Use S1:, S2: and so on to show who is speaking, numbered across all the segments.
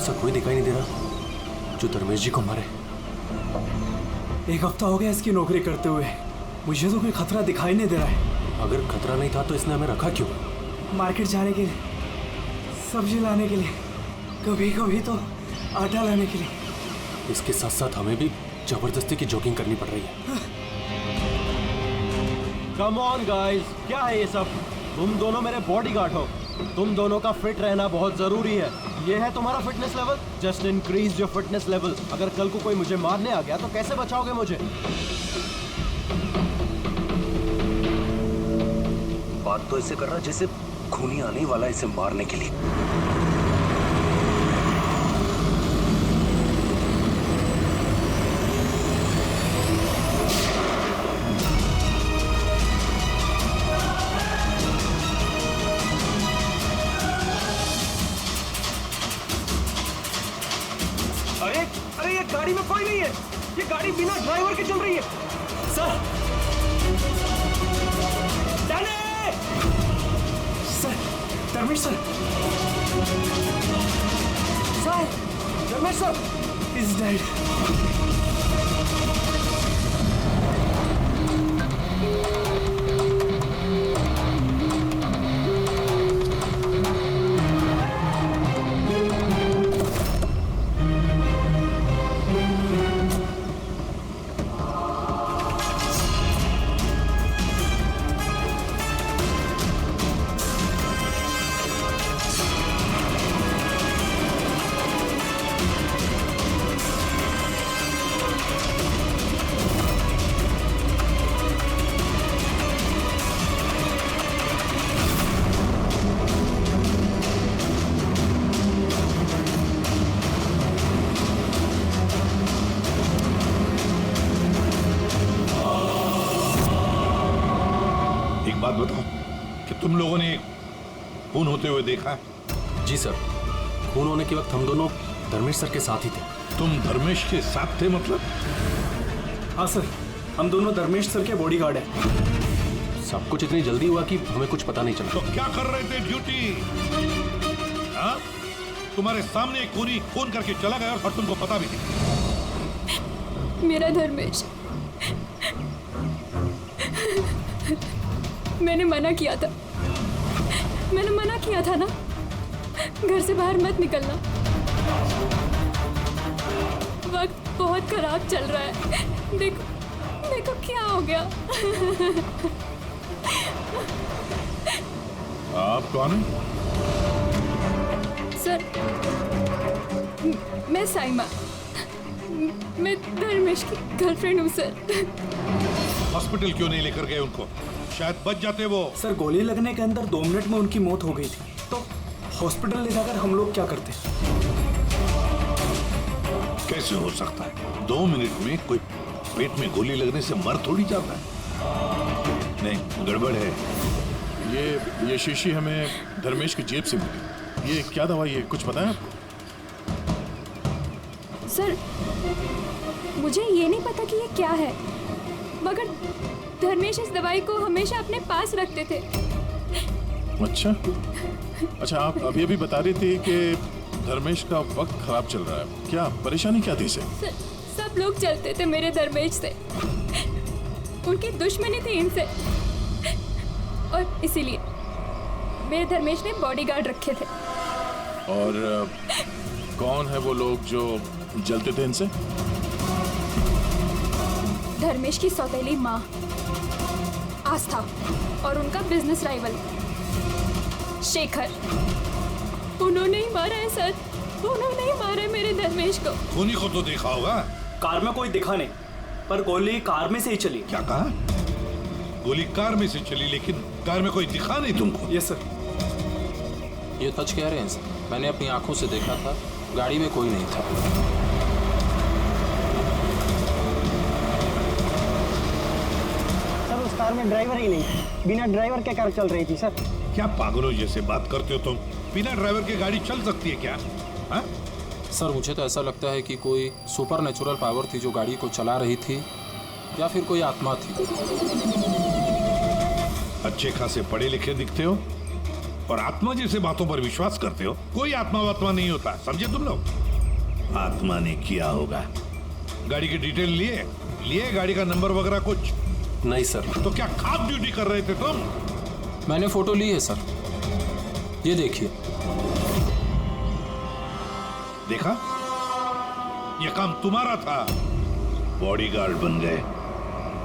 S1: ऐसा कोई दिखाई नहीं दे रहा जो धर्मेश जी को मारे।
S2: 1 हफ्ता हो गया इसकी नौकरी करते हुए, मुझे तो कोई खतरा दिखाई नहीं दे रहा है।
S1: अगर खतरा नहीं था तो इसने हमें रखा क्यों?
S2: मार्केट जाने के लिए, सब्जी लाने के लिए, कभी कभी तो आटा लाने के लिए।
S1: इसके साथ साथ हमें भी जबरदस्ती की जॉगिंग करनी पड़ रही है।
S3: कम ऑन गाइस, क्या है ये सब? तुम दोनों मेरे बॉडीगार्ड हो, तुम दोनों का फिट रहना बहुत जरूरी है। ये है तुम्हारा fitness level? Just increase your fitness level. अगर कल को कोई मुझे मारने आ गया तो कैसे बचाओगे मुझे?
S1: बात तो ऐसे कर रहा जैसे खूनी आने वाला है इसे मारने के लिए।
S3: अरे ये गाड़ी में कोई नहीं है, ये गाड़ी बिना ड्राइवर के चल रही है। Sir,
S2: sir, Dharmesh sir,
S3: sir, Dharmesh sir
S2: is dead.
S4: बात बताओ कि तुम लोगों ने खून होते हुए देखा है?
S1: जी सर, खून होने के वक्त हम दोनों धर्मेश सर के साथ ही थे।
S4: तुम धर्मेश के साथ थे मतलब?
S2: हाँ सर, हम दोनों धर्मेश सर के बॉडीगार्ड हैं।
S1: सब कुछ इतनी जल्दी हुआ कि हमें कुछ पता नहीं चला।
S4: तो क्या कर रहे थे ड्यूटी? हाँ? तुम्हारे सामने एक खूनी खून करके चला गया और तुमको पता भी नहीं।
S5: मेरा धर्मेश, मैंने मना किया था, मैंने मना किया था ना, घर से बाहर मत निकलना। वक्त बहुत खराब चल रहा है, देखो देखो क्या हो गया।
S4: आप कौन हैं?
S5: सर, मैं साइमा, मैं धर्मेश की गर्लफ्रेंड हूँ सर।
S4: हॉस्पिटल क्यों नहीं लेकर गए उनको? शायद बच जाते वो।
S2: सर, गोली लगने के अंदर 2 मिनट में उनकी मौत हो गई थी, तो हॉस्पिटल ले जाकर हम लोग क्या करते?
S4: कैसे हो सकता है? 2 मिनट में कोई पेट में गोली लगने से मर थोड़ी जाता है। नहीं, गड़बड़ है।
S6: ये शीशी हमें धर्मेश की जेब से मिली। ये क्या दवाई है, कुछ पता है आपको?
S5: सर, मुझे ये नहीं पता कि ये क्या है, मगर धर्मेश इस दवाई को हमेशा अपने पास रखते थे।
S6: अच्छा, आप अभी अभी बता रही थी कि धर्मेश का वक्त खराब चल रहा है। क्या परेशानी क्या थी इसे?
S5: सब लोग चलते थे मेरे धर्मेश से, उनकी दुश्मनी थी इनसे, और इसीलिए मेरे धर्मेश ने बॉडीगार्ड रखे थे।
S6: और कौन है वो लोग जो जलते थे इनसे?
S5: धर्मेश की सौतेली माँ आस्था और उनका बिजनेस राइवल शेखर, उन्होंने ही मारा है सर, उन्होंने ही मारा है मेरे धर्मेश को।
S4: खूनी को तो देखा होगा।
S2: कार में कोई दिखा नहीं, पर गोली कार में से ही चली।
S4: क्या कहा? गोली कार में से चली, लेकिन कार में कोई दिखा नहीं तुमको?
S2: Yes sir.
S7: ये सच कह रहे हैं सर, मैंने अपनी आंखों से देखा था, गाड़ी में कोई नहीं था।
S3: कार में ड्राइवर ही नहीं, बिना ड्राइवर के कार चल रही थी सर।
S4: क्या पागलों जैसे बात करते हो तुम? बिना ड्राइवर के गाड़ी चल सकती है क्या? हा?
S7: सर, मुझे तो ऐसा लगता है कि कोई सुपर नेचुरल पावर थी जो गाड़ी को चला रही थी, या फिर कोई आत्मा थी।
S4: अच्छे खासे पढ़े लिखे दिखते हो और आत्मा जैसे बातों पर विश्वास करते हो। कोई आत्मा वात्मा नहीं होता, समझे तुम लोग। आत्मा ने किया होगा। गाड़ी की डिटेल लिए गाड़ी का नंबर वगैरह कुछ
S1: नहीं सर।
S4: तो क्या खास ड्यूटी कर रहे थे तुम?
S7: मैंने फोटो ली है सर, ये देखिए।
S4: देखा, ये काम तुम्हारा था, बॉडीगार्ड बन गए।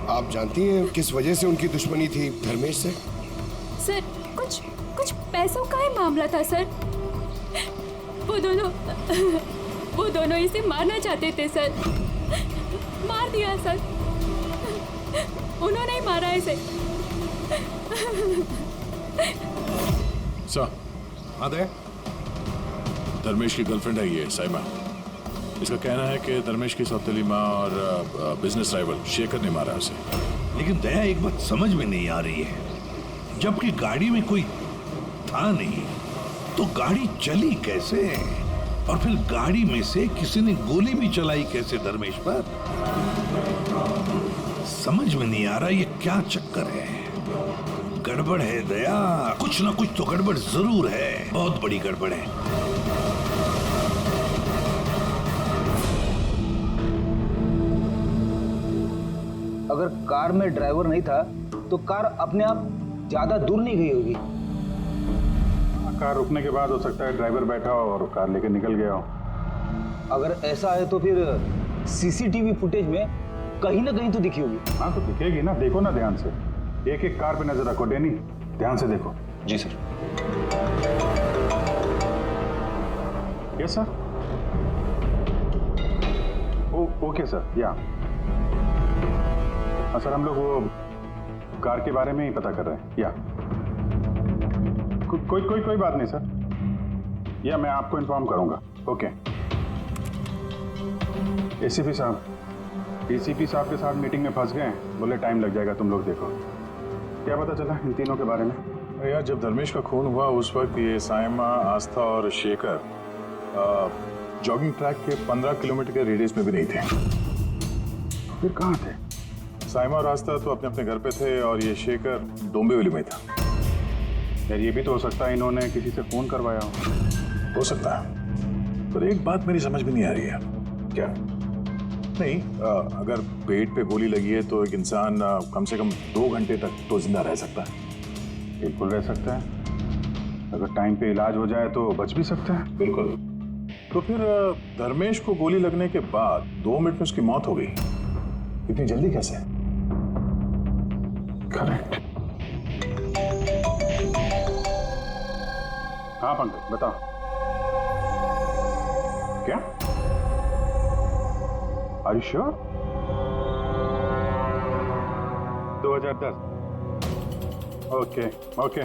S8: आप जानती हैं किस वजह से उनकी दुश्मनी थी धर्मेश से?
S5: सर कुछ पैसों का ही मामला था सर। वो दोनों इसे मारना चाहते थे सर। मार दिया सर, उन्होंने ही मारा इसे।
S6: सर,
S4: अरे
S6: धर्मेश की गर्लफ्रेंड है ये साइमा। इसका कहना है कि धर्मेश की सौतेली माँ और बिजनेस राइवल शेखर ने मारा उसे।
S4: लेकिन दया, एक बात समझ में नहीं आ रही है, जबकि गाड़ी में कोई था नहीं तो गाड़ी चली कैसे? और फिर गाड़ी में से किसी ने गोली भी चलाई कैसे धर्मेश पर? समझ में नहीं आ रहा ये क्या चक्कर है। गड़बड़ है दया, कुछ ना कुछ तो गड़बड़ जरूर है, बहुत बड़ी गड़बड़ है।
S9: अगर कार में ड्राइवर नहीं था तो कार अपने आप ज्यादा दूर नहीं गई होगी।
S10: कार रुकने के बाद हो सकता है ड्राइवर बैठा हो और कार लेके निकल गया हो।
S9: अगर ऐसा है तो फिर सीसीटीवी फुटेज में कहीं ना कहीं तो दिखी होगी।
S10: हाँ तो दिखेगी ना, देखो ना ध्यान से। एक एक कार पे नजर रखो डैनी, ध्यान से देखो।
S9: जी sir.
S10: Yes sir. Okay sir, या हाँ सर, हम लोग वो कार के बारे में ही पता कर रहे हैं। या कोई बात नहीं सर, या मैं आपको इन्फॉर्म करूंगा। ओके। एसीपी साहब, डीसीपी साहब के साथ मीटिंग में फंस गए, बोले टाइम लग जाएगा, तुम लोग देखो। क्या पता चला इन तीनों के बारे में?
S6: यार, जब धर्मेश का खून हुआ उस वक्त ये साइमा, आस्था और शेखर जॉगिंग ट्रैक के 15 किलोमीटर के रेडियस में भी नहीं थे।
S10: फिर कहाँ थे?
S6: साइमा और आस्था तो अपने अपने घर पे थे और ये शेखर डोंबिवली में था।
S10: यार ये भी तो हो सकता है इन्होंने किसी से फोन करवाया
S6: हो सकता है, पर एक बात मेरी समझ में नहीं आ रही है। क्या? नहीं, अगर पेट पे गोली लगी है तो एक इंसान कम से कम 2 घंटे तक तो जिंदा रह सकता है।
S10: बिल्कुल रह सकता है, अगर टाइम पे इलाज हो जाए तो बच भी सकता है।
S6: बिल्कुल। तो फिर धर्मेश को गोली लगने के बाद 2 मिनट में उसकी मौत हो गई, इतनी जल्दी कैसे?
S10: करेक्ट। हाँ पंकज बताओ। क्या? Are you sure? 2010। ओके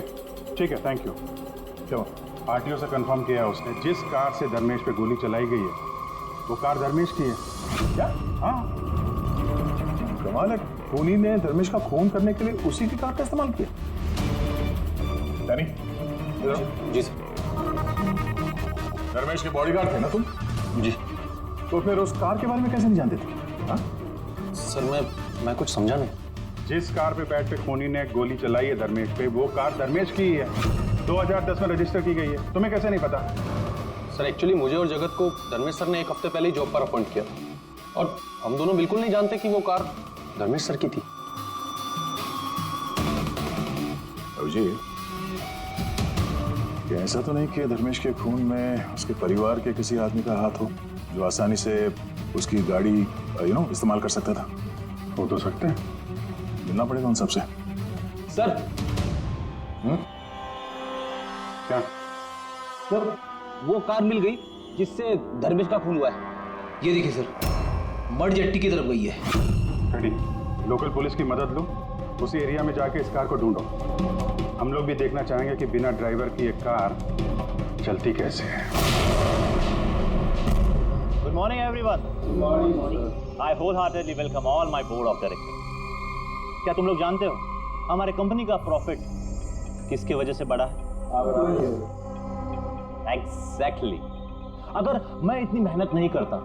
S10: ठीक है, थैंक यू। चलो, आरटीओ से कंफर्म किया उसने, जिस कार से धर्मेश पे गोली चलाई गई है वो कार धर्मेश की है। क्या? हाँ।
S6: कमाल है, खूनी ने धर्मेश का खून करने के लिए उसी की कार का इस्तेमाल किया।
S9: जी सर।
S6: धर्मेश के बॉडीगार्ड थे ना तुम?
S9: जी।
S6: तो फिर उस कार के बारे में कैसे नहीं जानते थे? हाँ?
S1: सर मैं कुछ समझा नहीं।
S10: जिस कार पे बैठ के खूनी ने गोली चलाई है धर्मेश पे, वो कार धर्मेश की ही है, 2010 में रजिस्टर की गई है। तुम्हें कैसे नहीं पता?
S1: सर एक्चुअली मुझे और जगत को धर्मेश सर ने 1 हफ्ते पहले ही जॉब पर अपॉइंट किया और हम दोनों बिल्कुल नहीं जानते कि वो कार धर्मेश सर की थी।
S6: अभिजीत, क्या ऐसा तो नहीं कि धर्मेश के खून में उसके परिवार के किसी आदमी का हाथ हो जो आसानी से उसकी गाड़ी इस्तेमाल कर सकता था?
S10: हो तो सकते हैं,
S6: मिलना पड़ेगा उन सबसे।
S9: सर।
S10: क्या?
S9: सर, वो कार मिल गई जिससे धर्मेश का खून हुआ है। ये देखिए सर, मड जेट्टी की तरफ गई है।
S10: रेडी, लोकल पुलिस की मदद लो, उसी एरिया में जाके इस कार को ढूंढो। हम लोग भी देखना चाहेंगे कि बिना ड्राइवर की एक कार चलती कैसे है।
S11: Good morning, everyone. Good morning. I wholeheartedly welcome all my board of directors. क्या तुम लोग जानते हो हमारे कंपनी का प्रॉफिट किसकी वजह से बढ़ा है? Exactly. अगर मैं इतनी मेहनत नहीं करता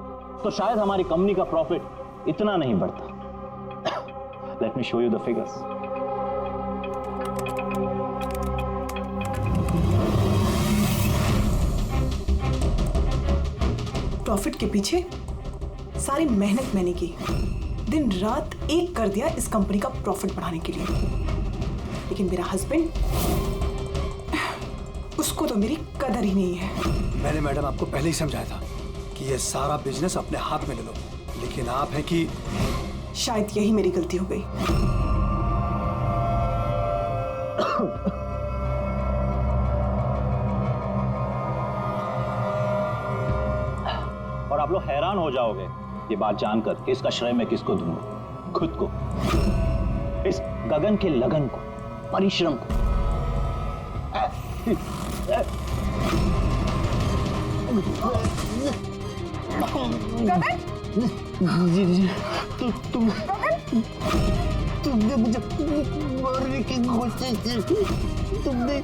S11: तो शायद हमारी कंपनी का प्रॉफिट इतना नहीं बढ़ता। Let me show you the figures.
S2: Profit के पीछे सारी मेहनत मैंने की, दिन रात एक कर दिया इस कंपनी का प्रॉफिट बढ़ाने के लिए। लेकिन मेरा हस्बैंड, उसको तो मेरी कदर ही नहीं है।
S12: मैंने मैडम आपको पहले ही समझाया था कि ये सारा बिजनेस अपने हाथ में ले लो, लेकिन आप है कि
S2: शायद यही मेरी गलती हो गई।
S11: और आप लोग हैरान हो जाओगे ये बात जानकर कि इसका श्रेय मैं किसको दूंगा। खुद को, इस गगन के लगन को, परिश्रम को।
S13: जी तुमने मुझे मारने की कोशिश की, तुमने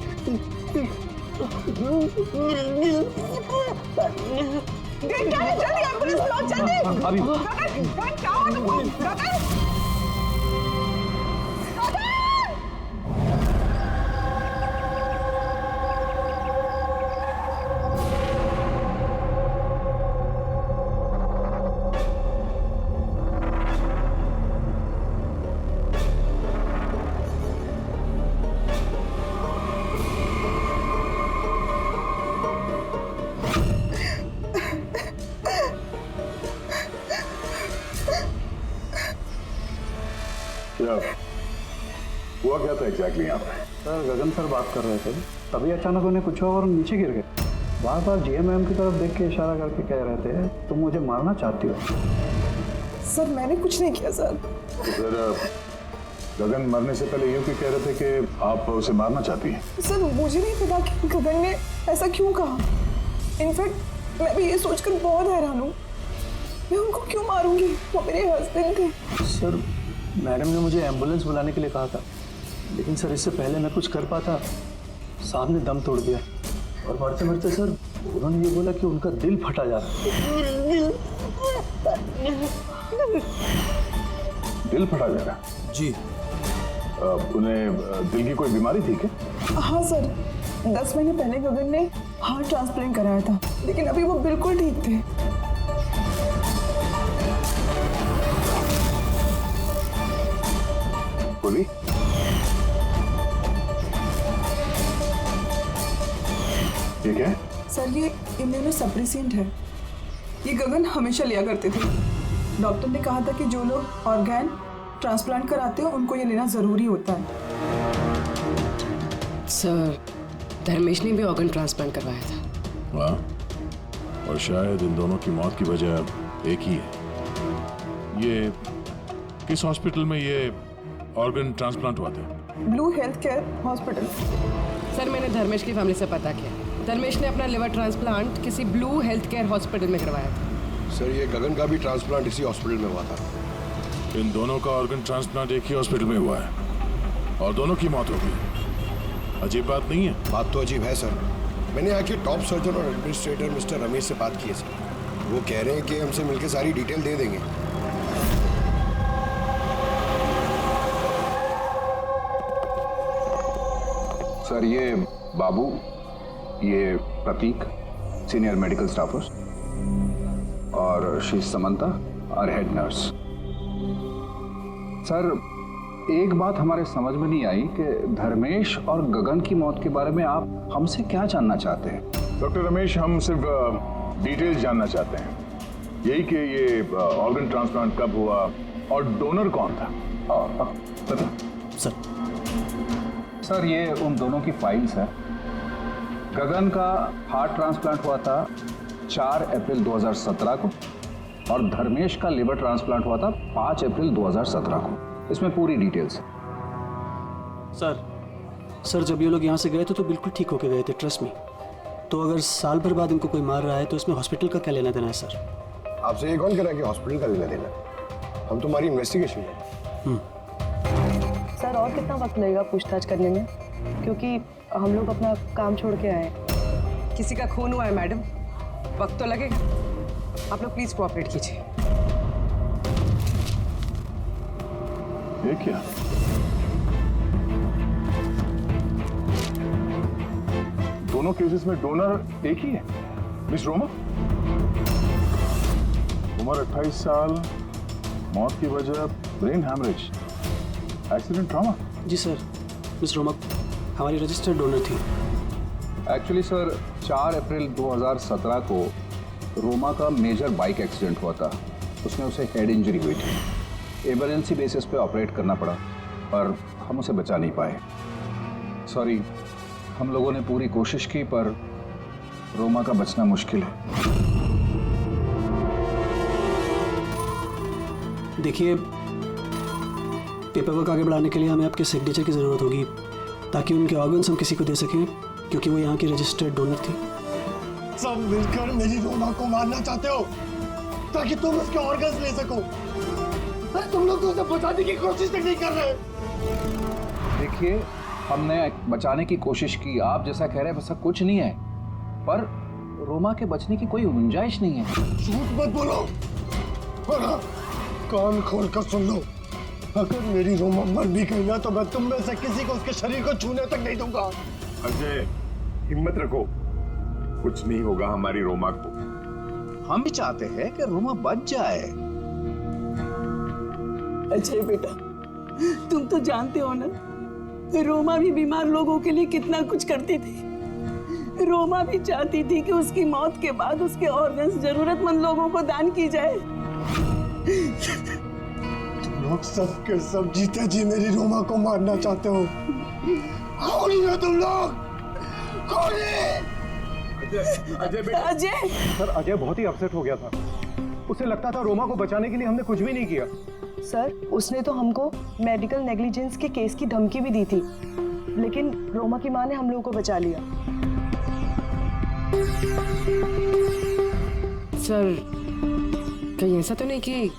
S2: जल्दी एम्बुलेंस बुलाओ, जल्दी।
S9: अभी
S2: गगन क्या हुआ तुमको? गगन
S6: हुआ क्या था एग्जैक्टली यहाँ पे?
S12: सर गगन सर बात कर रहे थे, तभी अचानक उन्हें कुछ हुआ और नीचे गिर गए। बार बार जीएमएम की तरफ देख के इशारा करके कह रहे थे तुम मुझे मारना चाहती हो।
S2: सर मैंने कुछ नहीं किया सर।
S6: तो सर गगन मरने से पहले यूं क्यों कह रहे थे कि आप उसे मारना चाहती हैं?
S2: सर मुझे नहीं पता कि गगन ने ऐसा क्यों कहा। इनफैक्ट मैं भी ये सोचकर बहुत हैरान हूँ, मैं उनको क्यों मारूंगी, वो मेरे हस्बैंड थे।
S12: सर मैडम ने मुझे एम्बुलेंस बुलाने के लिए कहा था, लेकिन सर इससे पहले मैं कुछ कर पाता, साहब ने दम तोड़ दिया और मरते मरते सर उन्होंने ये बोला कि उनका दिल फटा जा रहा है।
S6: दिल फटा जा रहा?
S12: जी।
S6: उन्हें दिल की कोई बीमारी थी क्या?
S2: हाँ सर, 10 महीने पहले गगन ने हार्ट ट्रांसप्लांट कराया था, लेकिन अभी वो बिल्कुल ठीक थे।
S6: बोली ये क्या है?
S2: सर ये इम्यूनोसप्रेसेंट है, ये गगन हमेशा लिया करते थे। डॉक्टर ने कहा था कि जो लोग ऑर्गन ट्रांसप्लांट कराते हो उनको ये लेना जरूरी होता है।
S14: सर धर्मेश ने भी ऑर्गन ट्रांसप्लांट करवाया था।
S6: वाह, और शायद इन दोनों की मौत की वजह एक ही है। ये किस हॉस्पिटल में ये ऑर्गन ट्रांसप्लांट हुआ था?
S2: Blue health care hospital.
S14: Sir मैंने धर्मेश की फैमिली से पता किया, धर्मेश ने अपना लिवर ट्रांसप्लांट किसी ब्लू हेल्थ केयर हॉस्पिटल में करवाया था।
S8: सर ये गगन का भी ट्रांसप्लांट इसी हॉस्पिटल में हुआ था।
S6: इन दोनों का ऑर्गन ट्रांसप्लांट एक ही हॉस्पिटल में हुआ है और दोनों की मौत हो गई। अजीब बात नहीं है?
S8: बात तो अजीब है सर। मैंने यहाँ के टॉप सर्जन और एडमिनिस्ट्रेटर मिस्टर रमेश से बात की है सर। वो कह रहे हैं कि हमसे मिलकर सारी डिटेल दे देंगे।
S15: सर ये बाबू, ये प्रतीक, सीनियर मेडिकल स्टाफर्स, और शी समंता और हेड नर्स। सर एक बात हमारे समझ में नहीं आई कि धर्मेश और गगन की मौत के बारे में आप हमसे क्या जानना चाहते हैं?
S6: डॉक्टर रमेश, हम सिर्फ डिटेल्स जानना चाहते हैं, यही कि ये ऑर्गन ट्रांसप्लांट कब हुआ और डोनर कौन था।
S15: पता सर ये उन दोनों की फाइल्स है। गगन का हार्ट ट्रांसप्लांट हुआ था 4 अप्रैल 2017 को और धर्मेश का लिवर ट्रांसप्लांट हुआ था 5 अप्रैल 2017 को। इसमें पूरी डिटेल्स है।
S12: सर जब ये लोग यहाँ से गए थे तो बिल्कुल ठीक होके गए थे, ट्रस्ट मी। तो अगर साल भर बाद इनको कोई मार रहा है तो इसमें हॉस्पिटल का क्या लेना देना है सर?
S8: आपसे ये कौन कह रहा है कि हॉस्पिटल का लेना देना? हम तुम्हारी इन्वेस्टिगेशन में।
S16: सर और कितना वक्त लगेगा पूछताछ करने में, क्योंकि हम लोग अपना काम छोड़ के आए।
S14: किसी का खून हुआ है मैडम, वक्त तो लगेगा। आप लोग प्लीज कोऑपरेट कीजिए।
S6: ये क्या? दोनों केसेस में डोनर एक ही है, मिस रोमा। उम्र 28 साल, मौत की वजह ब्रेन हैमरेज, एक्सीडेंट ट्रॉमा।
S12: जी सर, मिस रोमा हमारी रजिस्टर्ड डोनर थी।
S15: एक्चुअली सर 4 अप्रैल 2017 को रोमा का मेजर बाइक एक्सीडेंट हुआ था। उसमें उसे हेड इंजरी हुई थी। इमरजेंसी बेसिस पे ऑपरेट करना पड़ा पर हम उसे बचा नहीं पाए। सॉरी, हम लोगों ने पूरी कोशिश की पर रोमा का बचना मुश्किल है।
S12: देखिए, पेपर वर्क आगे बढ़ाने के लिए हमें आपके सिग्नेचर की ज़रूरत होगी ताकि उनके ऑर्गन्स हम किसी को दे सकें, क्योंकि वो यहाँ की रजिस्टर्ड डोनर थी।
S8: सब मिलकर मेरी रोमा को मारना चाहते हो ताकि तुम उसके ऑर्गन्स ले सको। अरे तुम लोग तो उसे बचाने की कोशिश तक नहीं कर रहे।
S15: देखिए, हमने बचाने की कोशिश की, आप जैसा कह रहे हैं वैसा कुछ नहीं है, पर रोमा के बचने की कोई गुंजाइश नहीं है।
S8: झूठ मत बोलो और हाँ, कान खोल कर सुन लो। अगर मेरी रोमा मर भी गई ना तो मैं तुम में से किसी को उसके शरीर को छूने तक नहीं दूंगा।
S6: अजय, हिम्मत रखो, कुछ नहीं होगा हमारी रोमा को।
S4: हम भी चाहते हैं कि रोमा बच जाए।
S17: अजय बेटा, तुम तो जानते हो ना, रोमा भी बीमार लोगों के लिए कितना कुछ करती थी। रोमा भी चाहती थी कि उसकी मौत के बाद उसके ऑर्गन्स जरूरतमंद लोगों को दान की जाए।
S8: तुम लोग सब के सब जीते जी मेरी रोमा को मारना चाहते हो। कौन हो तुम लोग? कौन है?
S6: अजय बेटा।
S17: अजय
S3: सर, अजय बहुत ही अपसेट हो गया था। उसे लगता था रोमा को बचाने के लिए हमने कुछ भी नहीं किया।
S16: सर, उसने तो हमको मेडिकल नेग्लिजेंस के केस की धमकी भी दी थी, लेकिन रोमा की माँ ने हम लोगों को बचा लिया।
S14: सर, कहीं ऐसा तो नहीं कि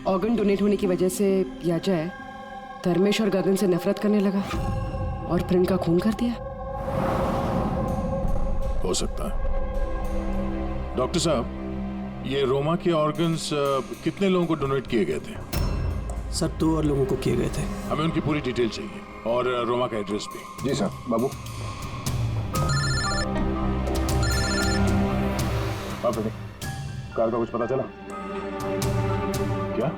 S14: ऑर्गन डोनेट होने की वजह से याचा धर्मेश और गगन से नफरत करने लगा और फिर इनका खून कर दिया?
S6: हो सकता है। डॉक्टर साहब, ये रोमा के ऑर्गन्स कितने लोगों को डोनेट किए गए थे?
S12: सर, 2 और लोगों को किए गए थे।
S6: हमें उनकी पूरी डिटेल चाहिए और रोमा का एड्रेस भी।
S15: जी सर। बाबू,
S6: कार का कुछ पता चला क्या?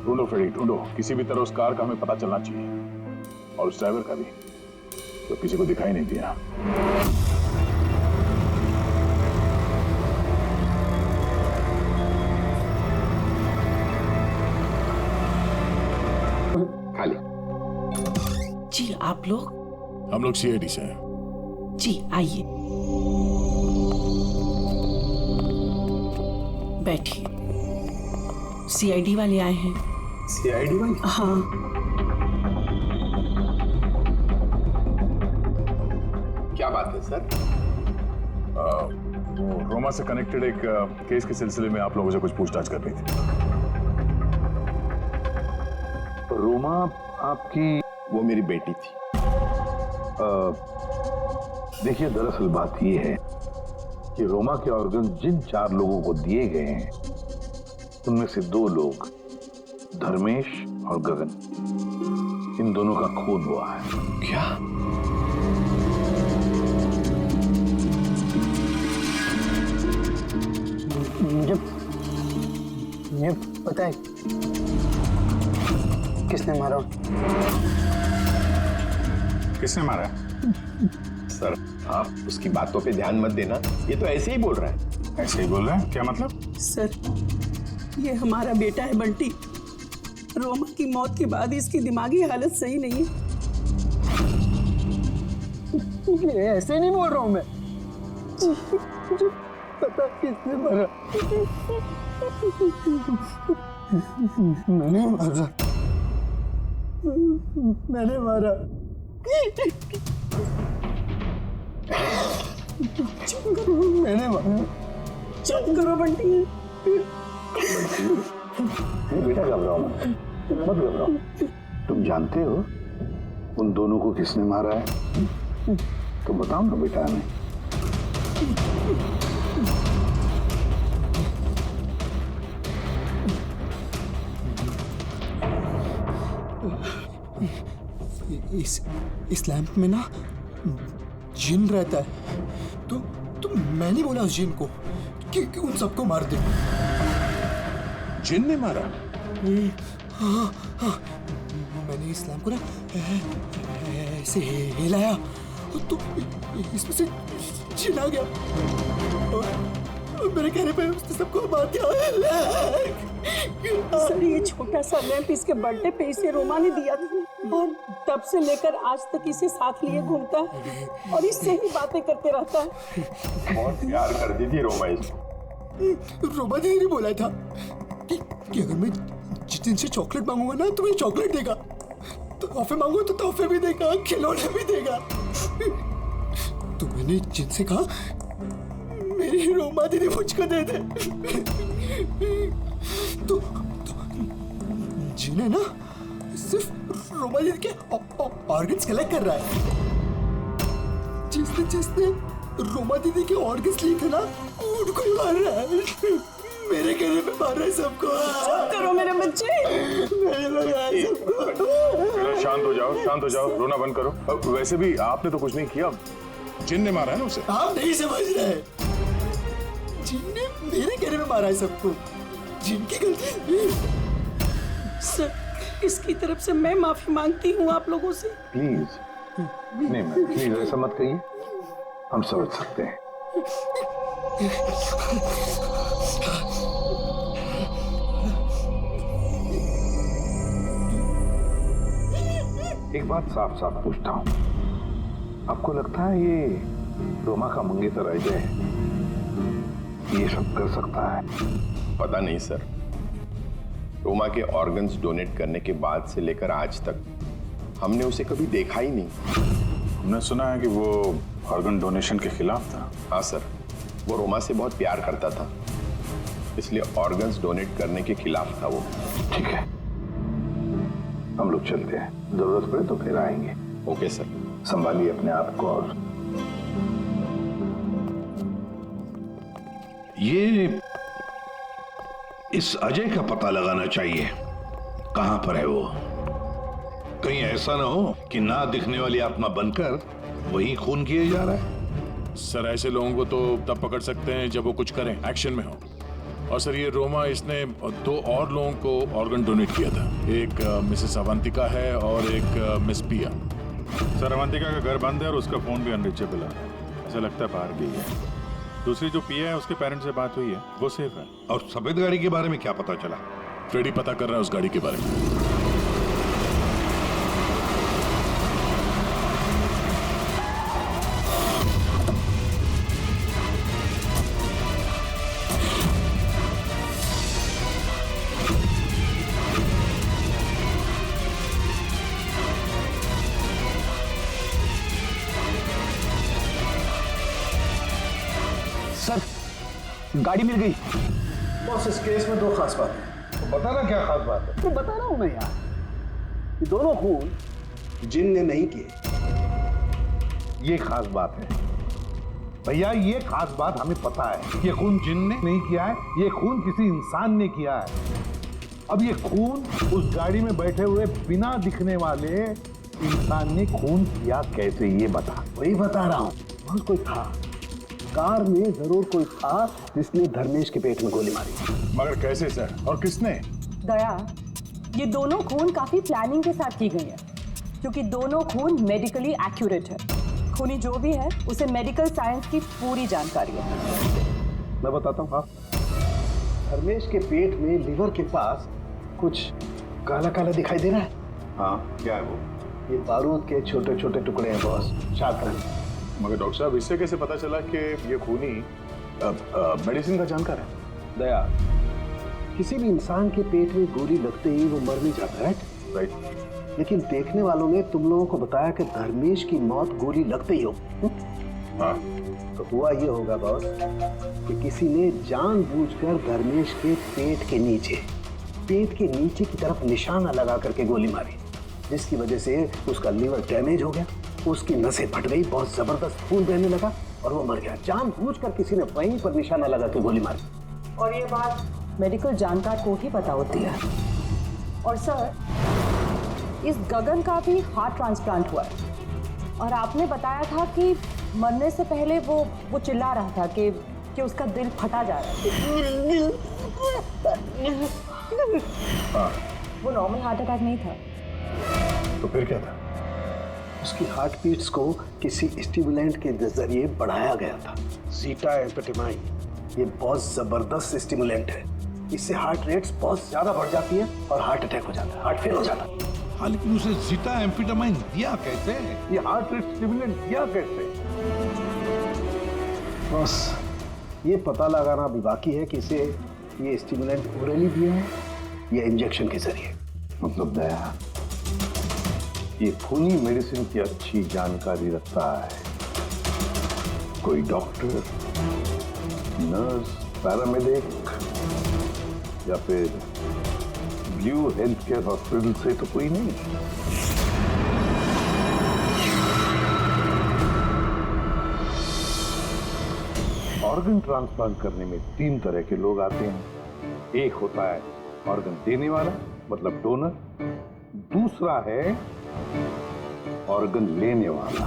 S6: ढूंढो फ्रेडी, ढूंढो। किसी भी तरह उस कार का हमें पता चलना चाहिए और उस ड्राइवर का भी, तो किसी को दिखाई नहीं दिया।
S18: खाली। जी, आप लोग?
S6: हम लोग सीआईडी से हैं।
S18: जी, आइए बैठिए। सीआईडी वाले आए हैं।
S6: सीआईडी वाले?
S18: हाँ।
S6: क्या बात है सर? वो रोमा से कनेक्टेड एक केस के सिलसिले में आप लोगों से कुछ पूछताछ करनी थी।
S4: रोमा आपकी?
S6: वो मेरी बेटी थी।
S4: देखिए, दरअसल बात यह है कि रोमा के ऑर्गन जिन 4 लोगों को दिए गए हैं उनमें से 2 लोग, धर्मेश और गगन, इन दोनों का खून हुआ है।
S6: क्या?
S12: मुझे पता है किसने मारा।
S6: किसने मारा?
S18: सर, आप उसकी बातों पे ध्यान मत देना, ये तो ऐसे ही बोल रहा है।
S6: ऐसे ही बोल रहा है? क्या मतलब?
S17: सर, ये हमारा बेटा है बंटी। रोमा की मौत के बाद इसकी दिमागी हालत सही नहीं है।
S12: ऐसे नहीं बोल रहा हूँ मैं। मुझे पता किसने मारा। मैंने मारा। मैंने मारा। मैंने मारा।
S17: चुप करो बंटी।
S4: बेटा, घबराओ मत, मत घबराओ। तुम जानते हो उन दोनों को किसने मारा है? तो बताओ ना बेटा हमें।
S12: इस लैंप में ना जिन रहता है। तो मैं नहीं बोला उस जिन को कि उन सबको मार दे।
S6: जिन ने मारा?
S8: हाँ, हाँ। मैंने इस लैम्प को ना ऐसे हिलाया तो इसमें से जिन आ गया और मेरे कहने पे उसने सबको मार दिया।
S17: सर ये छोटा सा लैंप इसके बर्थडे पे इसे रोमा ने दिया था और तब से लेकर आज तक इसे साथ लिए घूमता है और इससे ही बातें करते रहता है।
S18: बहुत प्यार करती थी रोमा इसको।
S8: रोमा दीदी ने बोला था कि अगर मैं जितिन से चॉकलेट मांगूंगा ना तो मुझे चॉकलेट देगा, तो तोहफे मांगू तो तोहफे भी देगा, खिलौने भी देगा। तो मैंने जिनसे कहा मेरी रोमा दीदी मुझको दे दे। तो जिन्हें ना सिर्फ रोमा दीदी के ऑर्गन्स कलेक्ट कर रहा है। जिसने रोमा दीदी के ऑर्गन्स लिए थे ना उनको ही मार रहा है। मेरे कहने पे मार रहा है सबको।
S17: चुप करो मेरे बच्चे।
S6: शांत हो जाओ, शांत हो जाओ, रोना बंद करो। वैसे भी आपने तो कुछ नहीं किया, जिन ने मारा है ना उसे।
S8: आप नहीं समझ रहे, जिन ने मेरे कहने पे मारा है सबको, जिनकी गलती।
S17: सर इसकी तरफ से मैं माफी मांगती हूँ आप लोगों से।
S15: प्लीज नहीं मैम, प्लीज ऐसा मत कहिए, हम समझ सकते हैं। एक बात साफ साफ पूछता हूं, आपको लगता है ये रोमा का मंगेतर अजय ये सब कर सकता है?
S18: पता नहीं सर, रोमा के ऑर्गन्स डोनेट करने के बाद से लेकर आज तक हमने उसे कभी देखा ही नहीं।
S6: हमने सुना है कि वो ऑर्गन डोनेशन के खिलाफ था।
S18: हाँ सर, वो रोमा से बहुत प्यार करता था, इसलिए ऑर्गन्स डोनेट करने के खिलाफ था वो।
S15: ठीक है, हम लोग चलते हैं, जरूरत पड़े तो फिर आएंगे।
S18: Okay sir.
S15: संभालिए अपने आप को। और
S4: ये इस अजय का पता लगाना चाहिए, कहां पर है वो। कहीं ऐसा ना हो कि ना दिखने वाली आत्मा बनकर वही खून किए जा रहा है।
S6: सर ऐसे लोगों को तो तब पकड़ सकते हैं जब वो कुछ करें, एक्शन में हो। और सर ये रोमा, इसने 2 और लोगों को ऑर्गन डोनेट किया था। एक मिसेस अवंतिका है और एक मिस पिया।
S10: सर अवंतिका का घर बंद है और उसका फोन भी अनरीचेबल है, ऐसा लगता है बाहर गई है। दूसरी जो पिया है उसके पेरेंट्स से बात हुई है, वो सेफ है।
S4: और सफेद गाड़ी के बारे में क्या पता चला?
S6: फ्रेडी पता कर रहा है उस गाड़ी के बारे में।
S9: सर गाड़ी मिल गई।
S12: बॉस इस केस में 2 खास बातें हैं।
S4: तो बताना क्या खास बात है?
S12: तो बता रहा हूं मैं यार, ये दोनों खून जिन ने नहीं किए।
S4: ये खास बात है भैया, ये खास बात हमें पता है। ये खून जिन ने नहीं किया है, ये खून किसी इंसान ने किया है। अब ये खून उस गाड़ी में बैठे हुए बिना दिखने वाले इंसान ने खून किया कैसे, ये बता।
S12: वही बता रहा हूं, बस कोई था, कार में जरूर कोई था जिसने धर्मेश के पेट में गोली मारी।
S6: मगर कैसे सर, और किसने?
S16: दया, ये दोनों खून काफी प्लानिंग के साथ की गई है, क्योंकि दोनों खून मेडिकली एक्यूरेट है। खूनी जो भी है उसे मेडिकल साइंस की पूरी जानकारी है।
S12: मैं बताता हूँ। हाँ, धर्मेश के पेट में लिवर के पास कुछ काला काला दिखाई दे रहा है।
S4: हाँ, क्या है वो?
S12: ये बारूद के छोटे छोटे टुकड़े हैं बॉस, छात्र।
S6: मगर डॉक्टर साहब, इससे कैसे पता चला कि ये खूनी मेडिसिन का जानकार है?
S12: दया, किसी भी इंसान के पेट में गोली लगते ही वो मर नहीं जाता है,
S6: राइट?
S12: लेकिन देखने वालों ने तुम लोगों को बताया कि धर्मेश की मौत गोली लगते ही हो।
S6: हाँ,
S12: तो हुआ ये होगा बॉस कि किसी ने जानबूझकर धर्मेश के पेट के नीचे की तरफ निशाना लगा करके गोली मारी, जिसकी वजह से उसका लीवर डैमेज हो गया, उसकी नसें फट गई, बहुत जबरदस्त खून बहने लगा और वो मर गया। जानबूझकर किसी ने वहीं पर निशाना लगा के गोली मारी।
S16: और ये बात मेडिकल जानकार को ही पता होती है। और सर, इस गगन का भी हार्ट ट्रांसप्लांट हुआ है और आपने बताया था कि मरने से पहले वो चिल्ला रहा था कि उसका दिल फटा जा रहा है।
S6: हाँ,
S16: वो नॉर्मल हार्ट अटैक नहीं था।
S6: तो फिर क्या था?
S8: उसकी हार्ट बीट्स को किसी स्टिमुलेंट के जरिए बढ़ाया गया था। जीटा एम्फेटामाइन ये बहुत जबरदस्त स्टिमुलेंट है। इससे हार्ट रेट्स बहुत ज्यादा बढ़ जाती है और हार्ट अटैक हो जाता है, हार्ट फेल हो जाता है।
S4: हाँ, लेकिन उसे जीटा एम्फेटामाइन दिया कैसे? ये हार्ट रेट स्टिमुलेंट दिया कैसे?
S8: बस ये पता लगाना अभी बाकी है कि इसे ये स्टिमुलेंट ओरली दिया है या इंजेक्शन के जरिए।
S6: मतलब दया ये खूनी मेडिसिन की अच्छी जानकारी रखता है। कोई डॉक्टर, नर्स, पैरामेडिक या फिर ब्लू हेल्थ केयर हॉस्पिटल से तो कोई नहीं। ऑर्गन ट्रांसप्लांट करने में 3 तरह के लोग आते हैं। एक होता है ऑर्गन देने वाला, मतलब डोनर। दूसरा है ऑर्गन लेने वाला,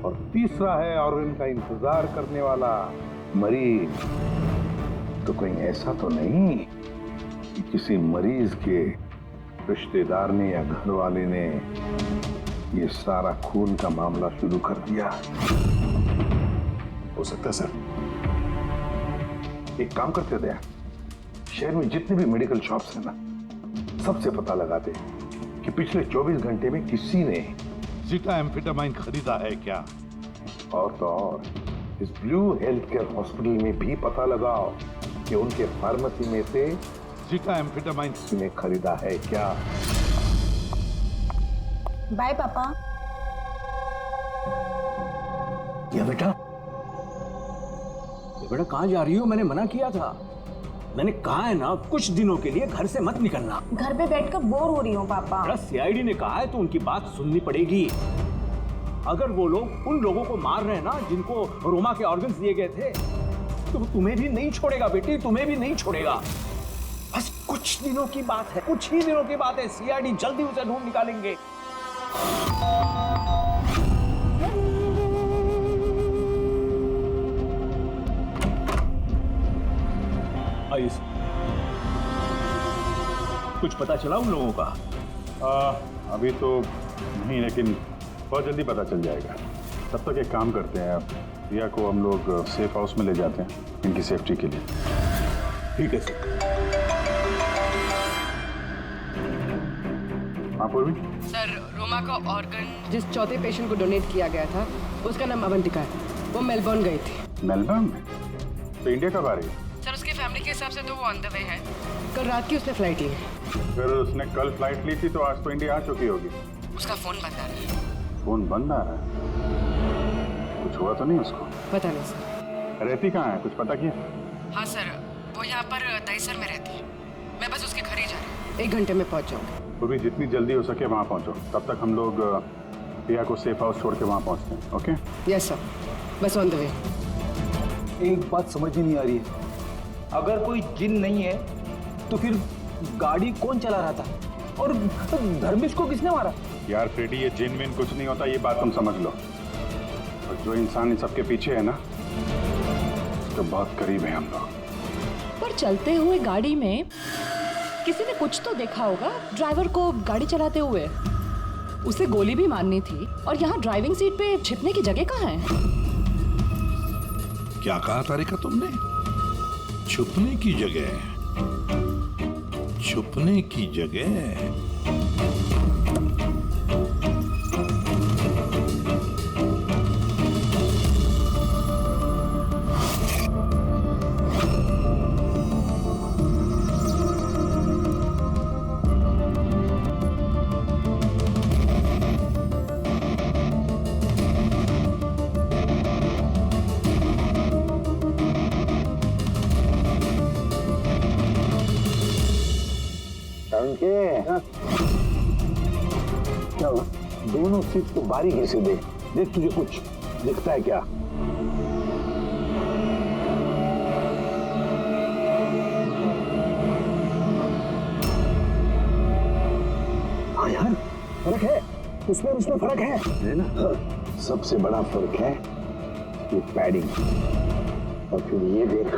S6: और तीसरा है ऑर्गन का इंतजार करने वाला, मरीज। तो कोई ऐसा तो नहीं कि किसी मरीज के रिश्तेदार ने या घर वाले ने ये सारा खून का मामला शुरू कर दिया? हो सकता है सर। एक काम करते थे, शहर में जितने भी मेडिकल शॉप्स हैं ना, सबसे पता लगाते कि पिछले 24 घंटे में किसी ने
S4: जीटा एम्फेटामाइन खरीदा है क्या?
S6: और तो और इस ब्लू हेल्थ केयर हॉस्पिटल में भी पता लगाओ कि उनके फार्मेसी में से
S4: जीटा एम्फेटामाइन
S6: ने खरीदा है क्या।
S16: बाय पापा।
S8: या बेटा कहाँ जा रही हो? मैंने मना किया था। मैंने कहा है ना, कुछ दिनों के लिए घर से मत निकलना।
S16: घर पे बैठकर बोर हो रही हूँ पापा।
S11: सीआईडी ने कहा है तो उनकी बात सुननी पड़ेगी। अगर वो लोग उन लोगों को मार रहे हैं ना जिनको रोमा के ऑर्गन्स दिए गए थे, तो तुम्हें भी नहीं छोड़ेगा बेटी, तुम्हें भी नहीं छोड़ेगा। बस कुछ दिनों की बात है, कुछ ही दिनों की बात है। सीआईडी जल्दी उसे ढूंढ निकालेंगे। कुछ पता चला उन लोगों का?
S10: अभी तो नहीं, लेकिन बहुत जल्दी पता चल जाएगा। तब तक एक काम करते हैं, रिया को हम लोग सेफ हाउस में ले जाते हैं इनकी सेफ्टी के लिए।
S11: ठीक है सर।
S10: हाँ पूर्वी?
S14: सर, रोमा का ऑर्गन जिस चौथे पेशेंट को डोनेट किया गया था, उसका नाम अवंतिका है। वो मेलबर्न गई थी।
S10: मेलबर्न में? तो इंडिया कब आ रही है?
S14: सर, उसकी फैमिली के हिसाब से तो वो ऑन द वे है। कल रात की उसने फ्लाइट ली है।
S10: फिर उसने कल फ्लाइट ली थी तो आज तो इंडिया आ चुकी होगी।
S14: उसका फोन बंद आ रहा है।
S10: फोन बंद आ रहा है? कुछ हुआ तो नहीं उसको?
S14: पता नहीं सर।
S10: रहती कहाँ है, कुछ पता किया?
S14: हाँ सर, वो यहाँ पर दहीसर में रहती है। मैं बस उसके घर ही जा रही हूँ। 1 घंटे में पहुँच जाऊँगी।
S10: तो भी जितनी जल्दी हो सके वहाँ पहुँचो। तब तक हम लोग रिया को सेफ हाउस छोड़ के वहाँ पहुँचते हैं। ओके?
S14: यस सर, बस ऑन द वे।
S9: एक बात समझ में नहीं आ रही है, अगर कोई जिन नहीं है तो फिर गाड़ी कौन चला रहा था, और धर्मेश को किसने मारा?
S10: यार फ्रेडी, ये जिन विन कुछ नहीं होता, ये बात तुम समझ लो। और जो इंसान इन सबके पीछे है ना, तो बहुत करीब है हम लोग।
S19: पर चलते हुए गाड़ी में किसी ने कुछ तो देखा होगा ड्राइवर को गाड़ी चलाते हुए। उसे गोली भी मारनी थी, और यहाँ ड्राइविंग सीट पे छिपने की जगह कहाँ है?
S4: क्या कहा तारिका तुमने? छुपने की जगह? छुपने की जगह?
S6: क्या हुआ? दोनों सीट को बारीकी से देख, देख तुझे कुछ दिखता है क्या? हाँ यार, फर्क है उसमें, उसमें फर्क है ना? सबसे बड़ा फर्क है ये पैडिंग, और फिर ये देख,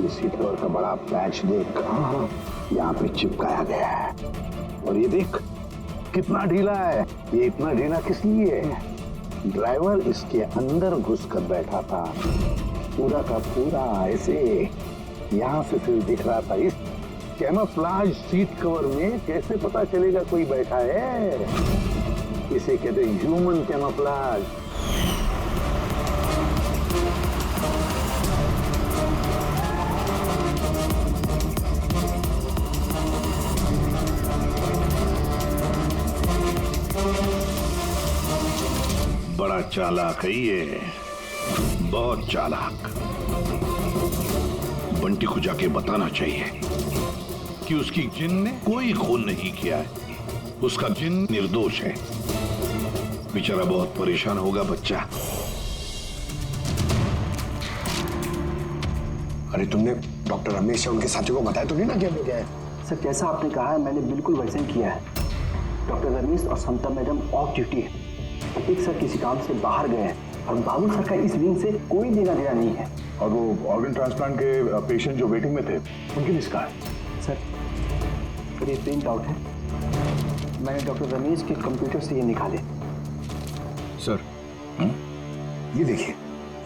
S6: ये सीट कवर का बड़ा पैच देख। हाँ,
S4: यहाँ पे चिपकाया गया है। और ये देख कितना ढीला है। ये इतना ढीला किस लिए है? ड्राइवर इसके अंदर घुस कर बैठा था, पूरा का पूरा ऐसे यहाँ से फिर दिख रहा था। इस कैमोफ्लेज सीट कवर में कैसे पता चलेगा कोई बैठा है? इसे कहते हैं ह्यूमन कैमोफ्लेज। बड़ा चालाक है ये, बहुत चालाक। बंटी को जाके बताना चाहिए कि उसकी जिन ने कोई खून नहीं किया है, उसका जिन निर्दोष है। बेचारा बहुत परेशान होगा बच्चा।
S20: अरे तुमने डॉक्टर रमेश या उनके साथियों को बताया तो नहीं ना क्या हो गया है?
S12: सर जैसा आपने कहा है मैंने बिल्कुल वैसे ही किया है। डॉक्टर रमेश और समता मैडम ऑफ ड्यूटी है। प्रतीक सर किसी काम से बाहर गए हैं और बाबू सर का इस विंग से कोई लेना देना नहीं है।
S6: और वो ऑर्गन ट्रांसप्लांट के पेशेंट जो वेटिंग में थे उनकी लिस्ट कहाँ है?
S12: सर ये प्रिंट आउट है, मैंने डॉक्टर रमेश के कंप्यूटर से ये निकाले।
S20: सर ये देखिए,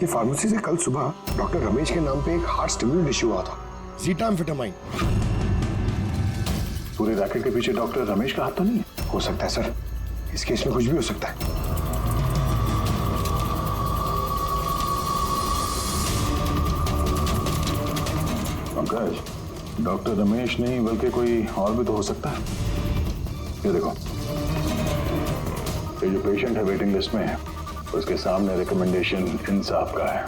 S20: ये फार्मेसी से कल सुबह डॉक्टर रमेश के नाम पे एक हार्ट स्टिमुलेंट इश्यू हुआ था, ज़ीटाम्फेटामाइन।
S6: पूरे रैकेट के पीछे डॉक्टर रमेश का हाथ तो नहीं है?
S20: हो सकता है सर, इस केस में कुछ भी हो सकता है।
S6: पंकज, डॉक्टर रमेश नहीं बल्कि कोई और भी तो हो सकता है। ये देखो, ये जो पेशेंट है वेटिंग लिस्ट में है, उसके सामने रिकमेंडेशन इंसाफ का है।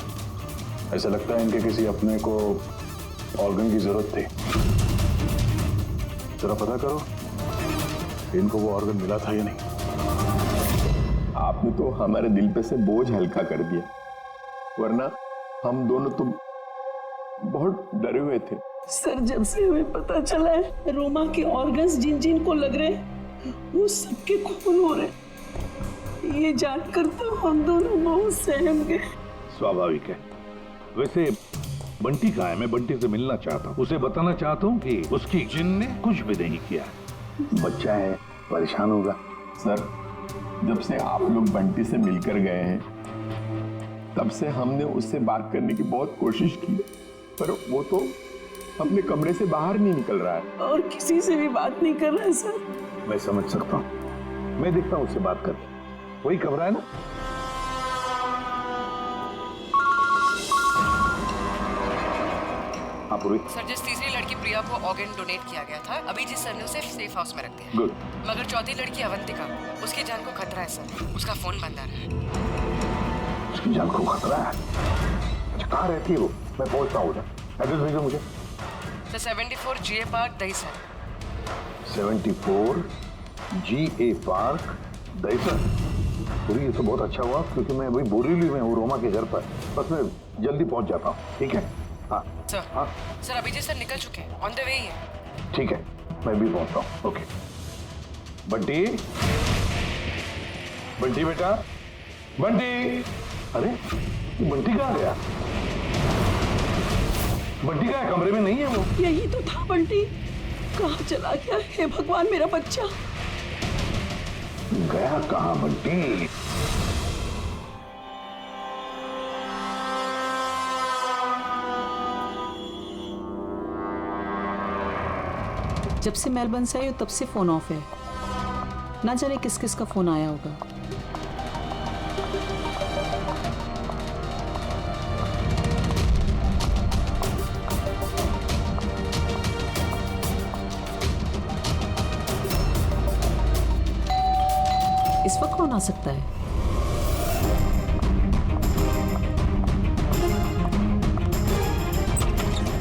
S6: ऐसा लगता है इनके किसी अपने को ऑर्गन की जरूरत थी। जरा पता करो इनको वो ऑर्गन मिला था या नहीं।
S18: आपने तो हमारे दिल पे से बोझ हल्का कर दिया, वरना हम दोनों तो बहुत डरे हुए थे।
S17: सर जब से हमें पता चला है रोमा के ऑर्गन्स जिन जिन को लग रहे हैं वो सबके खून हो रहे हैं, ये जानकर तो हम दोनों बहुत सहम गए।
S4: स्वाभाविक है। वैसे बंटी कहाँ है? मैं बंटी से मिलना चाहता हूँ, उसे बताना चाहता हूँ कि उसकी जिन ने कुछ भी नहीं किया।
S18: बच्चा है, परेशान होगा। सर जब से आप लोग बंटी से मिलकर गए हैं तब से हमने उससे बात करने की बहुत कोशिश की, पर वो तो अपने कमरे से बाहर नहीं निकल रहा है
S17: और किसी से भी बात नहीं कर रहा है। सर
S4: मैं समझ सकता हूँ, मैं देखता हूँ उससे बात कर। वही कमरा है ना? हाँ पुरोहित।
S14: सर जिस तीसरी लड़की प्रिया को ऑर्गन डोनेट किया गया था, अभी जिस सर ने उसे सेफ हाउस में रख दिया।
S4: गुड।
S14: मगर चौथी लड़की अवंतिका, उसकी जान को खतरा है सर, उसका फोन बंद आ रहा है।
S4: उसकी जान को खतरा है? अच्छा कहाँ रहती है वो? मैं पहुंचता हूँ उधर, एड्रेस भेजो मुझे।
S14: Sir 74 GA park Dahisar.
S4: 74 GA park Dahisar. पूरी ये तो बहुत अच्छा हुआ क्योंकि मैं वही बोरीवली में हूँ रोमा के घर पर, बस मैं जल्दी पहुंच जाता हूँ। ठीक है? हाँ
S14: सर। हाँ सर अभिजीत सर निकल चुके हैं, ऑन द वे ही है।
S4: ठीक है, मैं भी पहुंचता हूँ। ओके। बंटी, बंटी बेटा, बंटी। अरे बंटी कहाँ गया? बंटी का कमरे में नहीं है वो?
S17: यही तो था बंटी, कहाँ चला गया? हे भगवान मेरा बच्चा
S4: गया कहाँ बंटी?
S21: जब से मेलबर्न से आई हो तब से फोन ऑफ है, ना जाने किस किस का फोन आया होगा। इस वक्त कौन आ सकता है?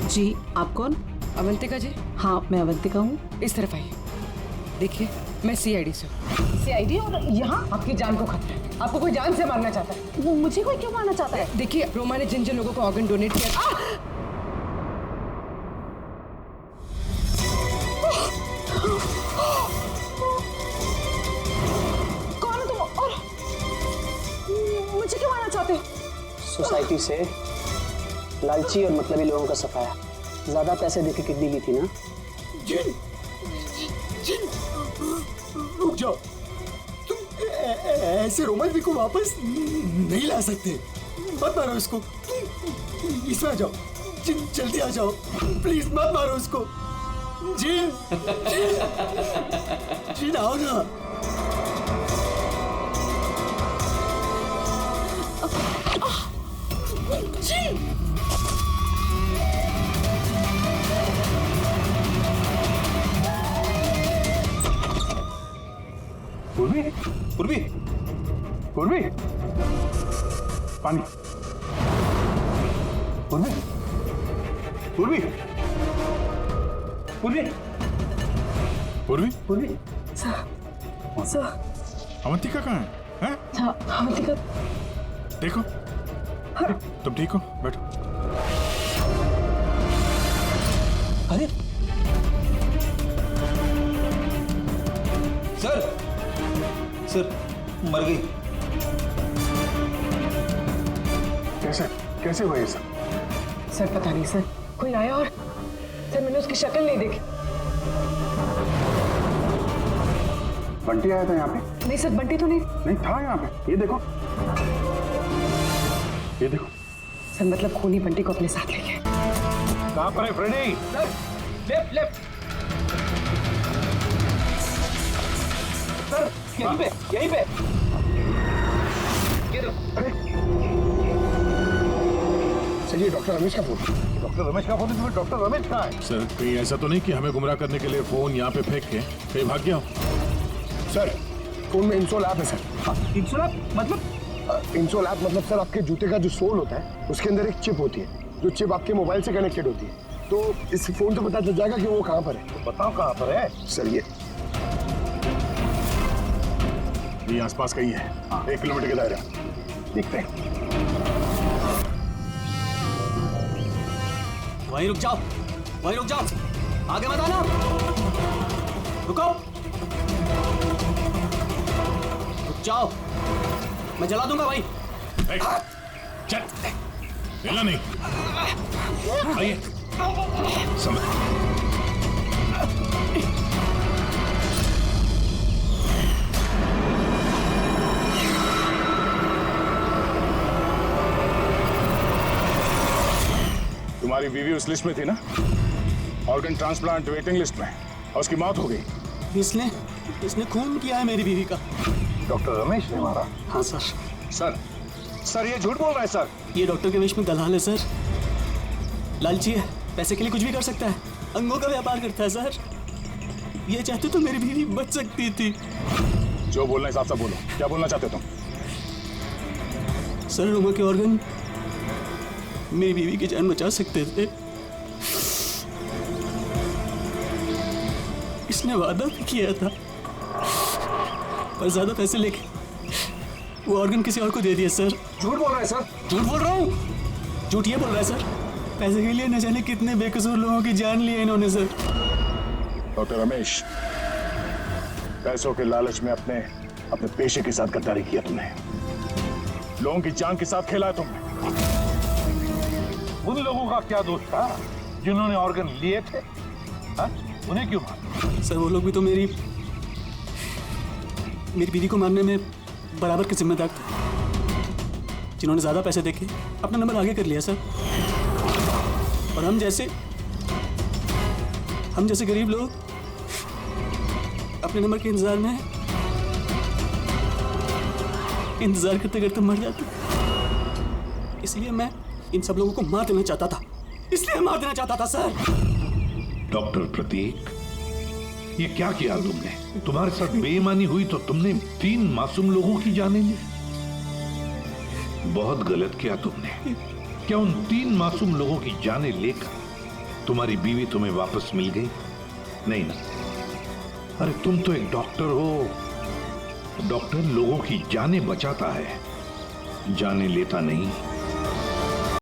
S21: जी आप कौन?
S14: अवंतिका जी।
S21: हाँ मैं अवंतिका हूँ।
S14: इस तरफ आइए, देखिए मैं CID से हूँ।
S16: CID और यहाँ?
S14: आपकी जान को खतरा है, आपको कोई जान से मारना चाहता है।
S16: वो मुझे कोई क्यों मारना चाहता है?
S14: देखिए रोमा ने जिन जिन लोगों को ऑर्गन डोनेट किया।
S16: कौन हो तुम और मुझे क्यों मारना चाहते हो?
S22: सोसाइटी से लालची और मतलबी लोगों का सफाया। ज्यादा पैसे देके किडनी ली थी ना?
S8: जिन जिन रुक जाओ, तुम ऐसे रोमा दीदी को वापस नहीं ला सकते। मत मारो इसको, इसमें आ जाओ। जिन जल्दी आ जाओ, प्लीज मत मारो उसको। जिन जिन जिन आओ ना। जिन
S10: पूर्वी, पूर्वी, पूर्वी, पानी, पूर्वी, पूर्वी, पूर्वी,
S6: पूर्वी,
S10: पूर्वी,
S2: सर
S6: अवंतिका कहाँ है? हैं?
S2: अवंतिका
S6: देखो, तुम ठीक हो? बैठो।
S9: अरे सर, सर मर गई।
S6: कैसे कैसे हुआ ये सब?
S14: सर पता नहीं सर, कोई आया और सर मैंने उसकी शक्ल नहीं देखी।
S10: बंटी आया था यहाँ पे?
S14: नहीं सर, बंटी तो नहीं।
S10: नहीं था यहाँ पे, ये देखो, ये देखो।
S14: सर मतलब खूनी बंटी को अपने साथ ले गए।
S10: कहाँ पर है फ्रेडी?
S9: लेफ्ट लेफ्ट सर, यहीं पे, यहीं पे।
S20: सर ये डॉक्टर रमेश का फोन।
S10: डॉक्टर रमेश का फोन है? तुम्हें डॉक्टर रमेश कहाँ है?
S6: सर कहीं ऐसा तो नहीं कि हमें गुमराह करने के लिए फोन यहाँ पे फेंक के कहीं भाग गया हो?
S20: सर फोन में इंसोल ऐप है सर।
S9: इंसोल ऐप मतलब?
S20: इंसोल ऐप मतलब सर आपके जूते का जो सोल होता है उसके अंदर एक चिप होती है, जो चिप आपके मोबाइल से कनेक्टेड होती है। तो इस फोन से पता चल जाएगा कि वो कहाँ पर है।
S10: तो बताओ कहाँ पर है?
S20: सर ये
S6: आसपास कहीं है। 1 किलोमीटर के दायरा,
S20: देखते हैं।
S3: वहीं रुक जाओ, वहीं रुक जाओ, आगे मत आना। रुको, रुक जाओ, मैं जला दूंगा भाई।
S6: चल, हिलना नहीं। आइए, समय। तुम्हारी बीवी उस लिस्ट में थी ना, ऑर्गन ट्रांसप्लांट वेटिंग लिस्ट में, और उसकी मौत हो गई।
S3: इसने खून किया है मेरी बीवी का।
S10: डॉक्टर रमेश ने मारा?
S3: हाँ सर।
S10: सर ये झूठ बोल रहा है सर।
S3: ये डॉक्टर के वेश में दलाल है सर, लालची है, पैसे के लिए कुछ भी कर सकता है, अंगों का व्यापार करता है सर। ये चाहते तो मेरी बीवी बच सकती थी।
S6: जो बोलना है साफ साफ बोलो, क्या बोलना चाहते हो तुम?
S3: सर रोमा के ऑर्गन मेरी बीवी की जान बचा सकते थे। इसने वादा भी किया था, पर ज्यादा पैसे लेके वो ऑर्गन किसी और को दे दिया सर।
S20: झूठ बोल रहा है सर।
S3: झूठ बोल रहा हूँ, झूठ ये बोल रहा है सर। पैसे के लिए न जाने कितने बेकसूर लोगों की जान ली है इन्होंने सर।
S6: डॉक्टर रमेश, पैसों के लालच में अपने पेशे के साथ गद्दारी किया तुमने, लोगों की जान के साथ खेला है तुमने।
S10: उन लोगों का क्या दोष था जिन्होंने ऑर्गन लिए थे? हा? उन्हें क्यों मारा?
S3: सर वो लोग भी तो मेरी बीवी को मारने में बराबर के जिम्मेदार थे, जिन्होंने ज्यादा पैसे देके अपना नंबर आगे कर लिया सर। और हम जैसे गरीब लोग अपने नंबर के इंतजार करते करते मर जाते। इसलिए मैं इन सब लोगों को मार देना चाहता था, इसलिए मार देना चाहता था सर।
S4: डॉक्टर प्रतीक, ये क्या किया तुमने? तुम्हारे साथ बेईमानी हुई तो तुमने 3 मासूम लोगों की जानें ली। बहुत गलत किया तुमने। क्या उन 3 मासूम लोगों की जानें लेकर तुम्हारी बीवी तुम्हें वापस मिल गई? नहीं ना। अरे तुम तो एक डॉक्टर हो, डॉक्टर लोगों की जानें बचाता है, जानें लेता नहीं।